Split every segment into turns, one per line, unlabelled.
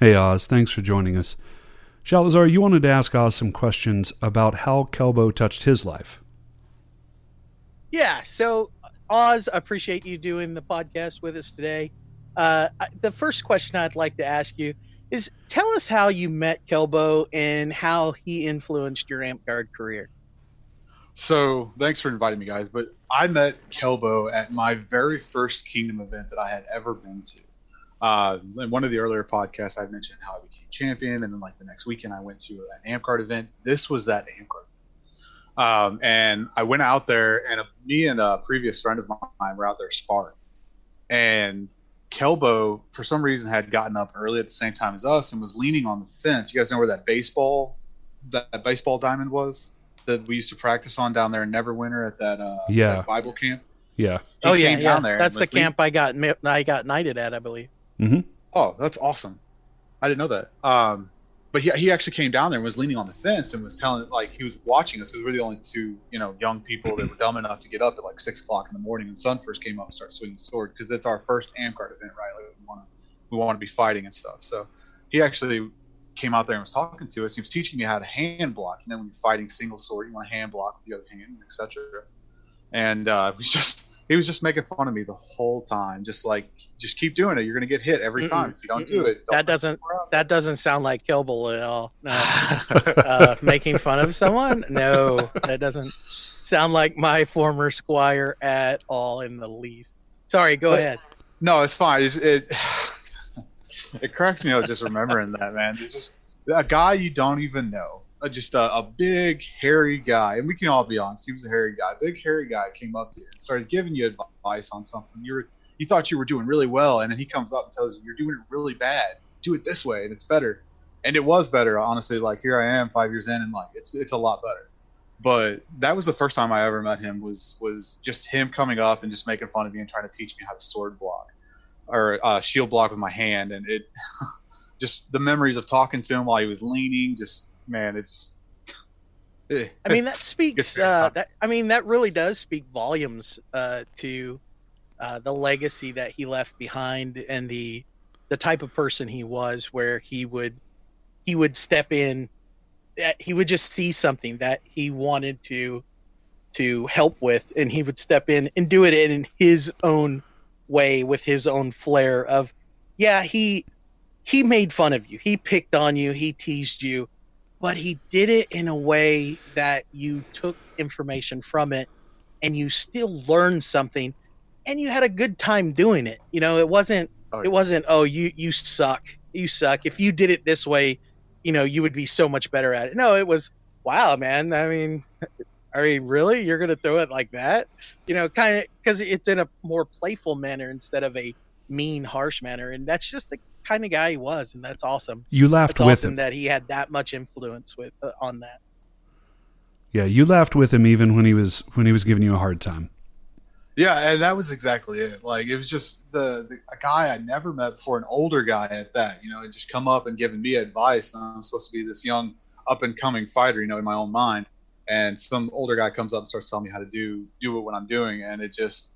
Hey Oz, thanks for joining us. Shalazar, you wanted to ask Oz some questions about how Kelbo touched his life.
Yeah, so Oz, I appreciate you doing the podcast with us today. The first question I'd like to ask you is tell us how you met Kelbo and how he influenced your Amtgard career.
So thanks for inviting me, guys. But I met Kelbo at my very first Kingdom event that I had ever been to. In one of the earlier podcasts, I mentioned how I became champion, and then like the next weekend, I went to an Amtgard event. This was that Amtgard. And I went out there, and me and a previous friend of mine were out there sparring. And Kelbo, for some reason, had gotten up early at the same time as us and was leaning on the fence. You guys know where that baseball diamond was that we used to practice on down there in Neverwinter at that Bible camp.
Yeah.
He came down there.
That's the camp I got knighted at, I believe.
Mm-hmm.
Oh, that's awesome. I didn't know that. But he actually came down there and was leaning on the fence and was telling, like, he was watching us because we're the only two, young people that were dumb enough to get up at like 6 o'clock in the morning when the sun first came up and started swinging the sword, because it's our first Amtgard event, right? Like we want to be fighting and stuff. So he actually came out there and was talking to us. He was teaching me how to hand block. When you're fighting single sword, you want to hand block with the other hand, etc. And he was just making fun of me the whole time, just keep doing it. You're gonna get hit every time if you don't do it.
That doesn't sound like Kelbo at all. No. Making fun of someone? No, that doesn't sound like my former squire at all in the least. Sorry, go ahead.
No, it's fine. It cracks me up just remembering that, man. This is a guy you don't even know. Just a big, hairy guy. And we can all be honest. He was a hairy guy. Big, hairy guy came up to you and started giving you advice on something. You thought you were doing really well, and then he comes up and tells you, you're doing it really bad. Do it this way, and it's better. And it was better, honestly. Like, here I am 5 years in, and like it's a lot better. But that was the first time I ever met him, was just him coming up and just making fun of me and trying to teach me how to sword block or shield block with my hand. And it just the memories of talking to him while he was leaning, just man, it's
I mean, that speaks that really does speak volumes to the legacy that he left behind, and the type of person he was, where he would step in, that he would just see something that he wanted to help with, and he would step in and do it in his own way with his own flair of, he made fun of you, he picked on you, he teased you, but he did it in a way that you took information from it and you still learned something and you had a good time doing it. It wasn't, you suck. If you did it this way, you would be so much better at it. No, it was, wow, man. I mean, really? You're going to throw it like that? Kind of, because it's in a more playful manner instead of a mean, harsh manner. And that's just the kind of guy he was, and that's awesome.
You laughed with
awesome
him.
That he had that much influence on that.
Yeah, you laughed with him even when he was giving you a hard time.
Yeah, and that was exactly it. Like, it was just a guy I never met before, an older guy at that. Had just come up and given me advice, and I'm supposed to be this young up and coming fighter, in my own mind. And some older guy comes up and starts telling me how to do it what I'm doing, and it just,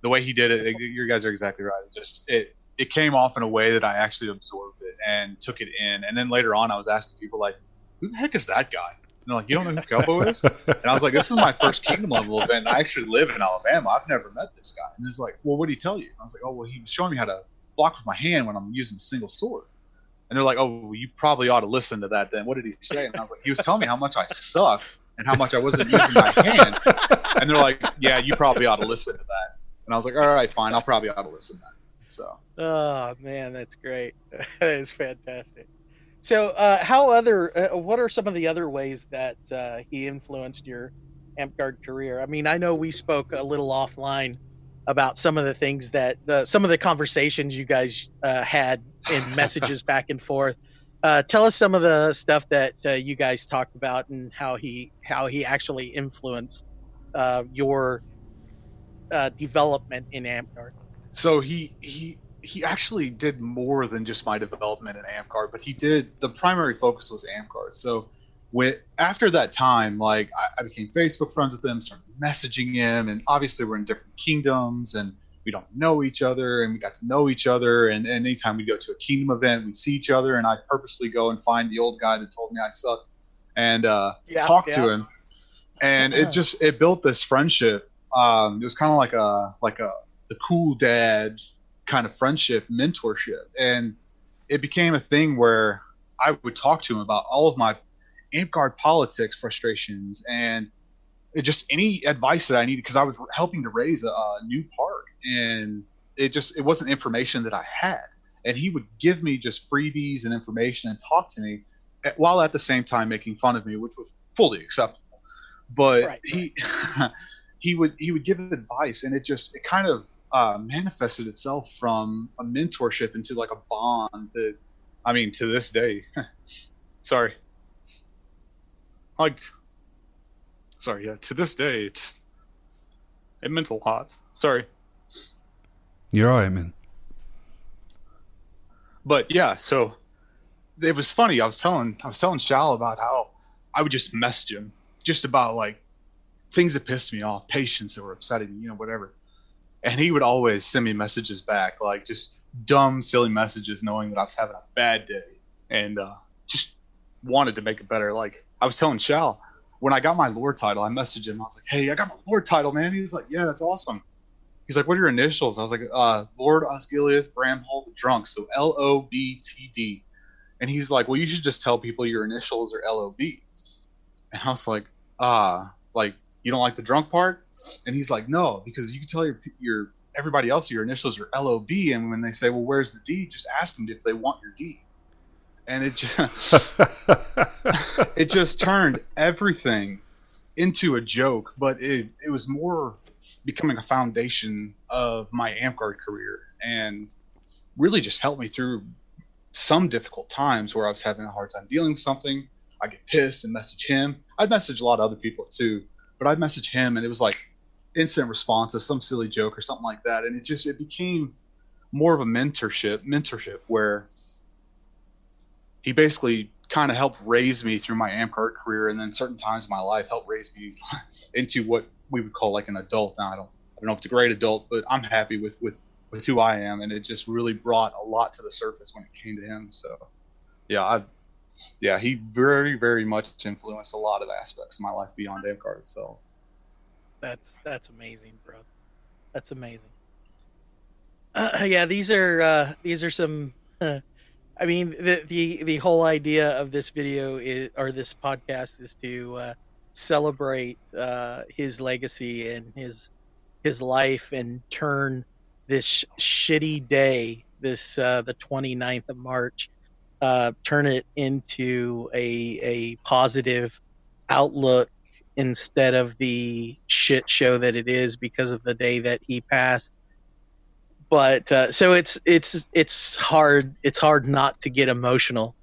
the way he did it, you guys are exactly right. It came off in a way that I actually absorbed it and took it in. And then later on, I was asking people, like, who the heck is that guy? And they're like, you don't know who Kelbo is? And I was like, this is my first Kingdom level event, and I actually live in Alabama. I've never met this guy. And he's like, well, what did he tell you? And I was like, oh, well, he was showing me how to block with my hand when I'm using a single sword. And they're like, oh, well, you probably ought to listen to that then. What did he say? And I was like, he was telling me how much I sucked and how much I wasn't using my hand. And they're like, yeah, you probably ought to listen to that. And I was like, all right, fine. I'll probably ought to listen to that. So.
Oh man, that's great. That is fantastic. So, what are some of the other ways that he influenced your Amtgard career? I mean, I know we spoke a little offline about some of the things that some of the conversations you guys had in messages back and forth. Tell us some of the stuff that you guys talked about and how he actually influenced your development in Amtgard.
So he actually did more than just my development in Amtgard, but the primary focus was Amtgard. So after that time, I became Facebook friends with him, started messaging him, and obviously we're in different kingdoms, and we don't know each other, and we got to know each other. And anytime we go to a kingdom event, we see each other, and I purposely go and find the old guy that told me I suck and talk to him. And it built this friendship. It was kind of like the cool dad kind of friendship, mentorship. And it became a thing where I would talk to him about all of my Amtgard politics frustrations and just any advice that I needed, because I was helping to raise a new park, and it wasn't information that I had. And he would give me just freebies and information and talk to me while at the same time making fun of me, which was fully acceptable. But he would give advice, and it kind of manifested itself from a mentorship into like a bond that, I mean, to this day, sorry, to this day, it meant a lot. Sorry.
You're all right, man.
But yeah, so it was funny. I was telling Shal about how I would just message him just about like things that pissed me off, patients that were upsetting me, whatever. And he would always send me messages back, like just dumb, silly messages, knowing that I was having a bad day and just wanted to make it better. Like I was telling Shal, when I got my lore title, I messaged him. I was like, "Hey, I got my lore title, man." He was like, "Yeah, that's awesome." He's like, "What are your initials?" I was like, "Lord Osgiliath Bramhall the Drunk," so LOBTD. And he's like, "Well, you should just tell people your initials are LOB." And I was like, like, you don't like the drunk part? And he's like, "No, because you can tell your everybody else your initials are LOB, and when they say, well, where's the D? Just ask them if they want your D." And it just turned everything into a joke, but it was more becoming a foundation of my Amtgard career, and really just helped me through some difficult times where I was having a hard time dealing with something. I'd get pissed and message him. I'd message a lot of other people too, but I'd message him, and it was like instant responses, some silly joke or something like that. And it became more of a mentorship where he basically kind of helped raise me through my Amtgard career, and then certain times in my life helped raise me into what we would call like an adult. Now I don't know if it's a great adult, but I'm happy with who I am, and it just really brought a lot to the surface when it came to him. So he very, very much influenced a lot of aspects of my life beyond Amtgard itself.
That's amazing, bro. That's amazing. These are some. I mean, the whole idea of this video this podcast is to celebrate his legacy and his life, and turn this shitty day, this the 29th of March, turn it into a positive outlook instead of the shit show that it is because of the day that he passed. But so it's hard not to get emotional,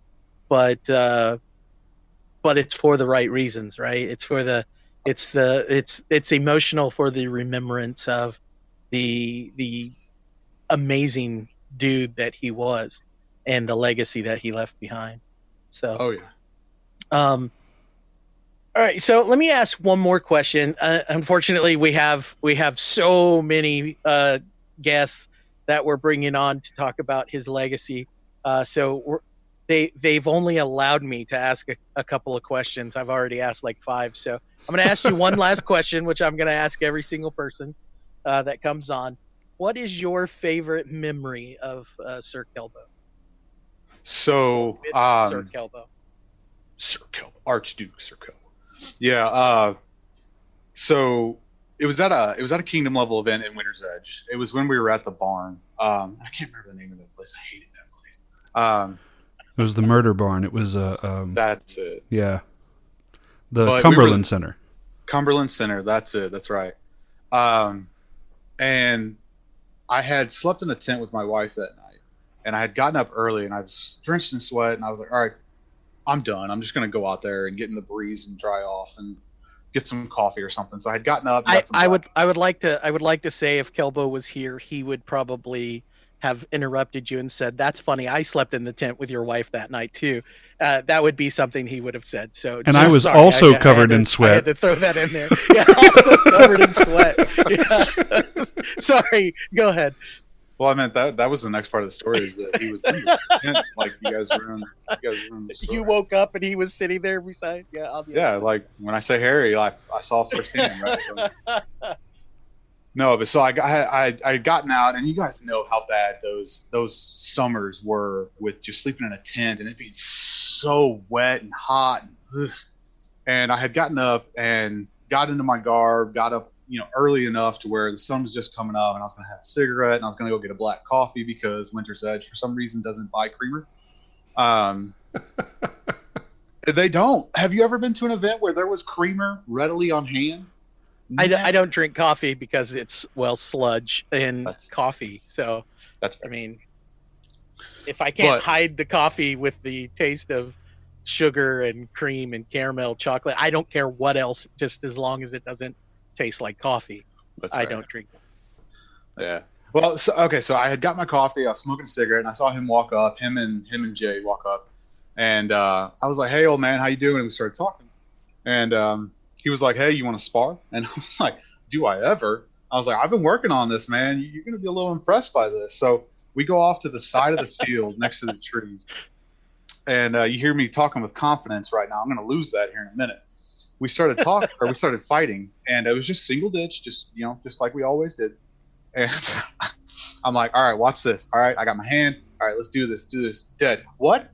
but it's for the right reasons, right? It's emotional for the remembrance of the amazing dude that he was and the legacy that he left behind. So all right, so let me ask one more question. Unfortunately, we have so many guests that we're bringing on to talk about his legacy. So they've only allowed me to ask a couple of questions. I've already asked like 5. So I'm going to ask you one last question, which I'm going to ask every single person that comes on. What is your favorite memory of Sir Kelbo?
So,
Sir Kelbo,
Archduke Sir Kelbo. Yeah. So it was at a kingdom level event in Winter's Edge. It was when we were at the barn. I can't remember the name of that place. I hated that place.
It was the Murder Barn. It was
that's it.
Yeah. The Cumberland Center.
Cumberland Center. That's it. That's right. And I had slept in a tent with my wife that night, and I had gotten up early, and I was drenched in sweat, and I was like, all right, I'm done. I'm just going to go out there and get in the breeze and dry off and get some coffee or something. So I had gotten up.
I would like to say if Kelbo was here, he would probably have interrupted you and said, "That's funny. I slept in the tent with your wife that night too." That would be something he would have said. So,
and I was also covered in sweat.
I had to throw that in there. Yeah, also covered in sweat. Yeah. Sorry, go ahead.
Well, I meant that was the next part of the story, is that he was in the tent, like you guys were in the story.
You woke up and he was sitting there beside. Yeah, obviously.
Yeah, like when I say Harry, I saw firsthand. Right? No, but so I had gotten out, and you guys know how bad those summers were with just sleeping in a tent and it being so wet and hot. And I had gotten up and got into my garb, got up, early enough to where the sun was just coming up, and I was going to have a cigarette, and I was going to go get a black coffee because Winter's Edge, for some reason, doesn't buy creamer. They don't. Have you ever been to an event where there was creamer readily on hand?
I don't drink coffee because it's sludge in coffee. So
that's fair.
I mean, if I can't hide the coffee with the taste of sugar and cream and caramel chocolate, I don't care what else, just as long as it doesn't taste like coffee. I don't drink it.
Yeah. Well, so I had got my coffee, I was smoking a cigarette, and I saw him walk up, him and Jade walk up. And I was like, "Hey, old man, how you doing?" And we started talking. And he was like, "Hey, you want to spar?" And I was like, "Do I ever?" I was like, "I've been working on this, man. You're going to be a little impressed by this." So we go off to the side of the field next to the trees. And you hear me talking with confidence right now. I'm going to lose that here in a minute. We started talking, or we started fighting, and it was just single ditch, just like we always did. And I'm like, "All right, watch this. All right, I got my hand. All right, let's do this. Dead. What?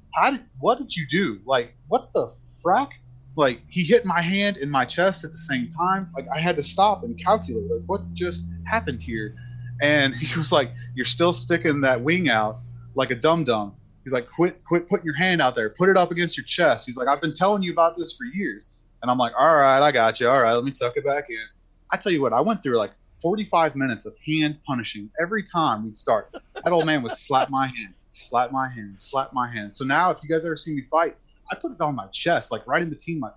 What did you do? Like, what the frack?" Like, he hit my hand in my chest at the same time. Like, I had to stop and calculate, like, what just happened here? And he was like, "You're still sticking that wing out like a dum-dum." He's like, quit putting your hand out there. Put it up against your chest. He's like, "I've been telling you about this for years." And I'm like, "All right, I got you. All right, let me tuck it back in." I tell you what, I went through like 45 minutes of hand punishing every time we'd start. That old man would slap my hand, slap my hand, slap my hand. So now if you guys ever see me fight, I put it on my chest, like right in between my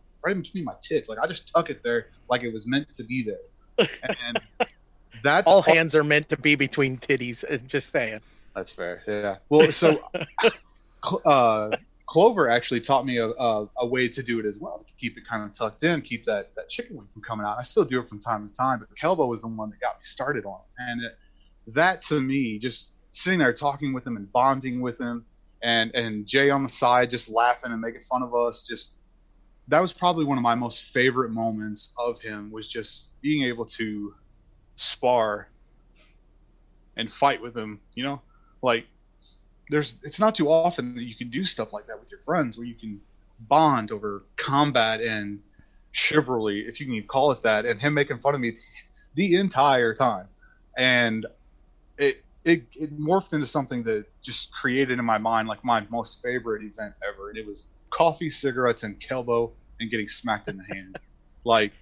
tits. Like, I just tuck it there like it was meant to be there. And that's
all hands are meant to be between titties. Just saying. That's
fair. Yeah. Well, so Clover actually taught me a way to do it as well, to keep it kind of tucked in, keep that chicken wing from coming out. I still do it from time to time, but Kelbo was the one that got me started on it. And that to me, just sitting there talking with him and bonding with him, and Jay on the side just laughing and making fun of us, that was probably one of my most favorite moments of him, was just being able to spar and fight with him. Like, it's not too often that you can do stuff like that with your friends, where you can bond over combat and chivalry, if you can even call it that, and him making fun of me the entire time. And it morphed into something that just created in my mind like my most favorite event ever, and it was coffee, cigarettes, and Kelbo, and getting smacked in the hand. Like,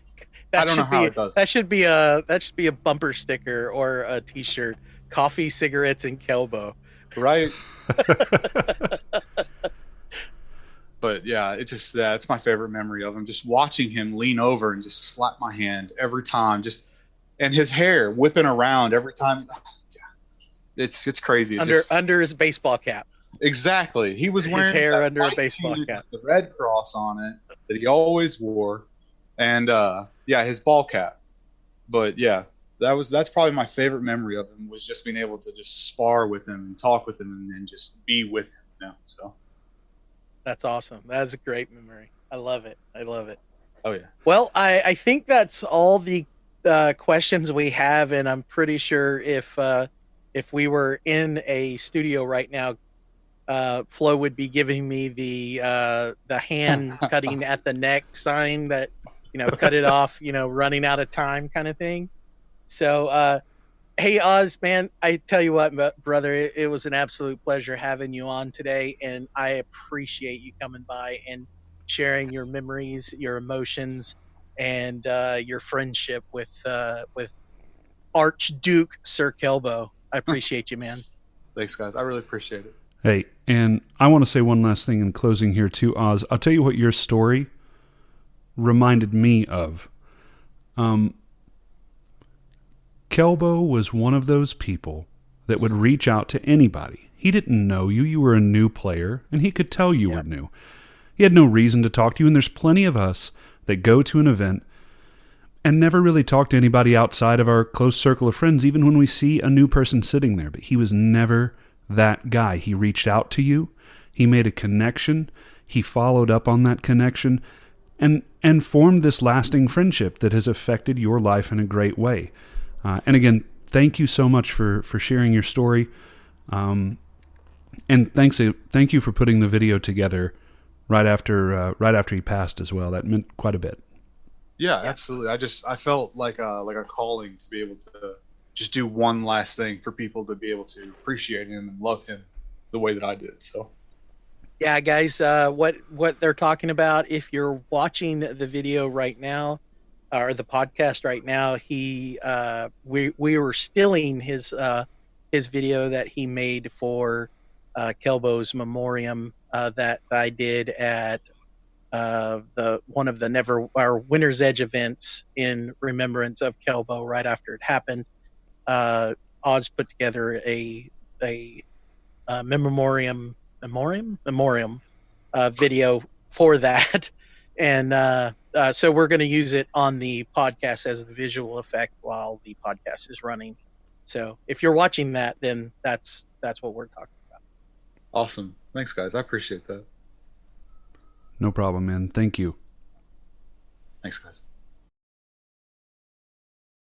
I don't know how it does.
That should be a bumper sticker or a T-shirt. Coffee, cigarettes, and Kelbo.
Right. But yeah, it's my favorite memory of him. Just watching him lean over and just slap my hand every time, and his hair whipping around every time. It's crazy.
Under his baseball cap.
Exactly. He was wearing
his hair under a baseball cap,
with the red cross on it that he always wore, and his ball cap. But yeah, that's probably my favorite memory of him, was just being able to just spar with him and talk with him and just be with him now. So
that's awesome. That's a great memory. I love it.
Oh yeah.
Well, I think that's all the questions we have, and I'm pretty sure if we were in a studio right now, Flo would be giving me the hand cutting at the neck sign that, cut it off, running out of time kind of thing. So, hey, Oz, man, I tell you what, brother, it was an absolute pleasure having you on today, and I appreciate you coming by and sharing your memories, your emotions, and your friendship with Archduke Sir Kelbo. I appreciate you, man.
Thanks, guys. I really appreciate it.
Hey, and I want to say one last thing in closing here too, Oz. I'll tell you what your story reminded me of. Kelbo was one of those people that would reach out to anybody. He didn't know you. You were a new player, and he could tell you were new. He had no reason to talk to you, and there's plenty of us that go to an event and never really talk to anybody outside of our close circle of friends, even when we see a new person sitting there. But he was never that guy. He reached out to you. He made a connection. He followed up on that connection and formed this lasting friendship that has affected your life in a great way. And again, thank you so much for sharing your story. And thank you for putting the video together right after he passed as well. That meant quite a bit.
Yeah, absolutely. I felt like a calling to be able to just do one last thing for people to be able to appreciate him and love him the way that I did. So
yeah, guys, what they're talking about, if you're watching the video right now or the podcast right now, we were stilling his video that he made for Kelbo's memoriam that I did at one of the Winter's Edge events in remembrance of Kelbo right after it happened. Oz put together a memoriam video for that, and so we're going to use it on the podcast as the visual effect while the podcast is running. So if you're watching that, then that's what we're talking about.
Awesome. Thanks, guys. I appreciate that.
No problem, man. Thank you.
Thanks, guys.